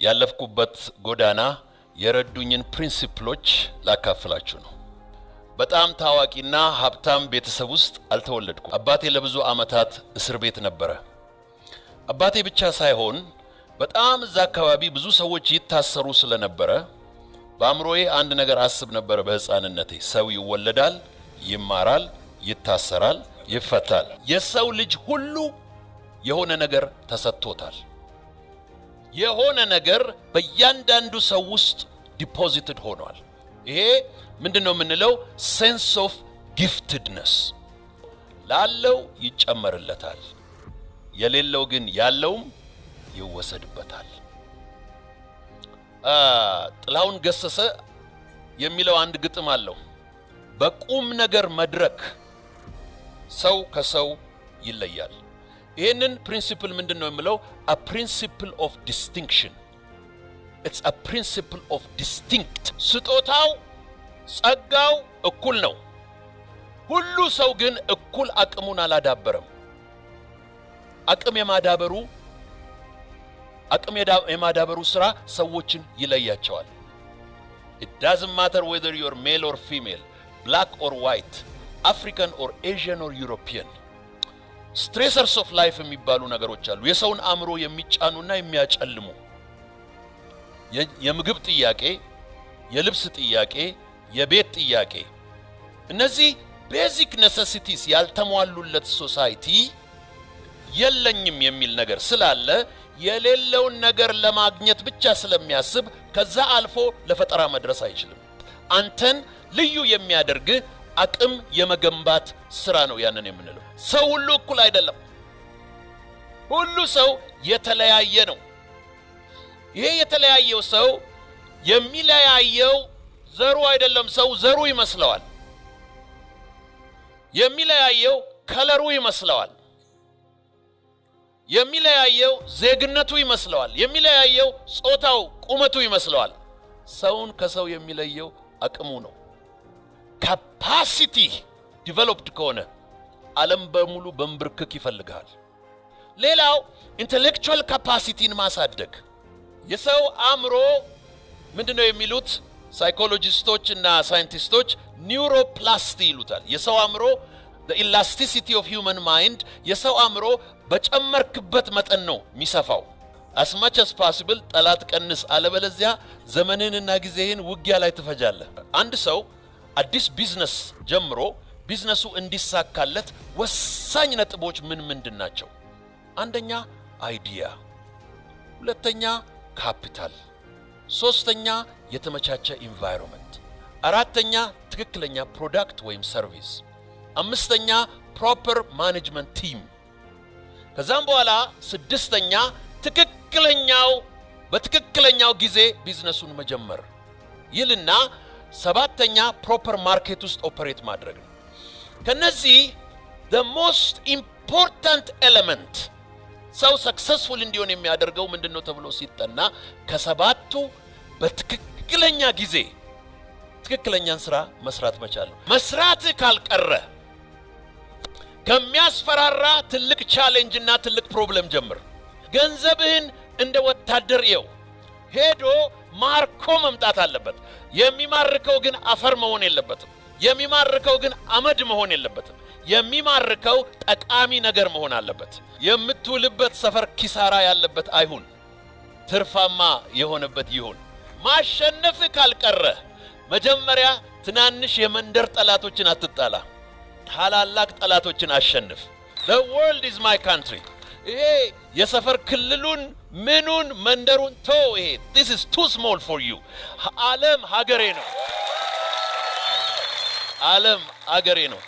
ያለፍኩበት ጎዳና የረዱኝን ፕሪንሲፕሎች ላካፍላችሁ ነው። በጣም ታዋቂና ሀብታም ቤተሰብ ውስጥ አልተወለድኩም። አባቴ ለብዙ አመታት እስር ቤት ነበረ። አባቴ ብቻ ሳይሆን በጣም እዛ አካባቢ ብዙ ሰዎች ይታሰሩ ስለነበረ በአእምሮዬ አንድ ነገር አስብ ነበር። በህፃንነቴ ሰው ይወለዳል፣ ይማራል፣ ይታሰራል፣ ይፈታል። የሰው ልጅ ሁሉ የሆነ ነገር ተሰጥቶታል። የሆነ ነገር በእያንዳንዱ ሰው ውስጥ ዲፖዚትድ ሆኗል። ይሄ ምንድነው የምንለው? ሴንስ ኦፍ ጊፍትድነስ። ላለው ይጨመርለታል፣ የሌለው ግን ያለውም ይወሰድበታል። ጥላሁን ገሰሰ የሚለው አንድ ግጥም አለው። በቁም ነገር መድረክ ሰው ከሰው ይለያል። ይሄንን ፕሪንሲፕል ምንድነው የሚለው? a principle of distinction. it's a principle of distinct. ስጦታው ጸጋው እኩል ነው። ሁሉ ሰው ግን እኩል አቅሙን አላዳበረም። አቅም የማዳበሩ ስራ ሰዎችን ይለያቸዋል። it doesn't matter whether you're male or female, black or white, African or Asian or European. stressors of life የሚባሉ ነገሮች አሉ። የሰውን አእምሮ የሚጫኑና የሚያጨልሙ የምግብ ጥያቄ፣ የልብስ ጥያቄ፣ የቤት ጥያቄ። እነዚህ ቤዚክ ኔሴሲቲስ ያልተሟሉለት ሶሳይቲ የለኝም የሚል ነገር ስላለ የሌለውን ነገር ለማግኘት ብቻ ስለሚያስብ ከዛ አልፎ ለፈጠራ መድረስ አይችልም። አንተን ልዩ የሚያደርግ አቅም የመገንባት ስራ ነው ያንን የምንለው። ሰው ሁሉ እኩል አይደለም። ሁሉ ሰው የተለያየ ነው። ይሄ የተለያየው ሰው የሚለያየው ዘሩ አይደለም። ሰው ዘሩ ይመስለዋል። የሚለያየው ከለሩ ይመስለዋል። የሚለያየው ዜግነቱ ይመስለዋል። የሚለያየው ጾታው ቁመቱ ይመስለዋል። ሰውን ከሰው የሚለየው አቅሙ ነው። ካፓሲቲ ዲቨሎፕድ ከሆነ ዓለም በሙሉ በንብርክክ ይፈልጋል። ሌላው ኢንተሌክቹዋል ካፓሲቲን ማሳደግ። የሰው አእምሮ ምንድነው የሚሉት ሳይኮሎጂስቶች እና ሳይንቲስቶች? ኒውሮፕላስቲ ይሉታል። የሰው አእምሮ the elasticity of human mind። የሰው አእምሮ በጨመርክበት መጠን ነው የሚሰፋው። as much as possible ጠላት ቀንስ፣ አለበለዚያ ዘመንንና ጊዜህን ውጊያ ላይ ትፈጃለህ። አንድ ሰው አዲስ ቢዝነስ ጀምሮ ቢዝነሱ እንዲሳካለት ወሳኝ ነጥቦች ምንድናቸው? አንደኛ አይዲያ፣ ሁለተኛ ካፒታል፣ ሶስተኛ የተመቻቸ ኢንቫይሮንመንት፣ አራተኛ ትክክለኛ ፕሮዳክት ወይም ሰርቪስ፣ አምስተኛ ፕሮፐር ማኔጅመንት ቲም፣ ከዛም በኋላ ስድስተኛ በትክክለኛው ጊዜ ቢዝነሱን መጀመር ይልና ሰባተኛ ፕሮፐር ማርኬት ውስጥ ኦፐሬት ማድረግ ነው። ከነዚህ the most important element ሰው ሰክሰስፉል እንዲሆን የሚያደርገው ምንድነው ተብሎ ሲጠና ከሰባቱ በትክክለኛ ጊዜ ትክክለኛን ስራ መስራት መቻል ነው። መስራት ካልቀረ ከሚያስፈራራ ትልቅ ቻሌንጅ እና ትልቅ ፕሮብለም ጀምር። ገንዘብህን እንደ ወታደር ይው ሄዶ ማርኮ መምጣት አለበት። የሚማርከው ግን አፈር መሆን የለበትም። የሚማርከው ግን አመድ መሆን የለበትም። የሚማርከው ጠቃሚ ነገር መሆን አለበት። የምትውልበት ሰፈር ኪሳራ ያለበት አይሁን፣ ትርፋማ የሆነበት ይሁን። ማሸነፍ ካልቀረ መጀመሪያ ትናንሽ የመንደር ጠላቶችን አትጣላ፣ ታላላቅ ጠላቶችን አሸንፍ። the world is my country። ይሄ የሰፈር ክልሉን ምኑን መንደሩን ተው። ይሄ this is too small for you። ዓለም ሀገሬ ነው። ዓለም ሀገሬ ነው።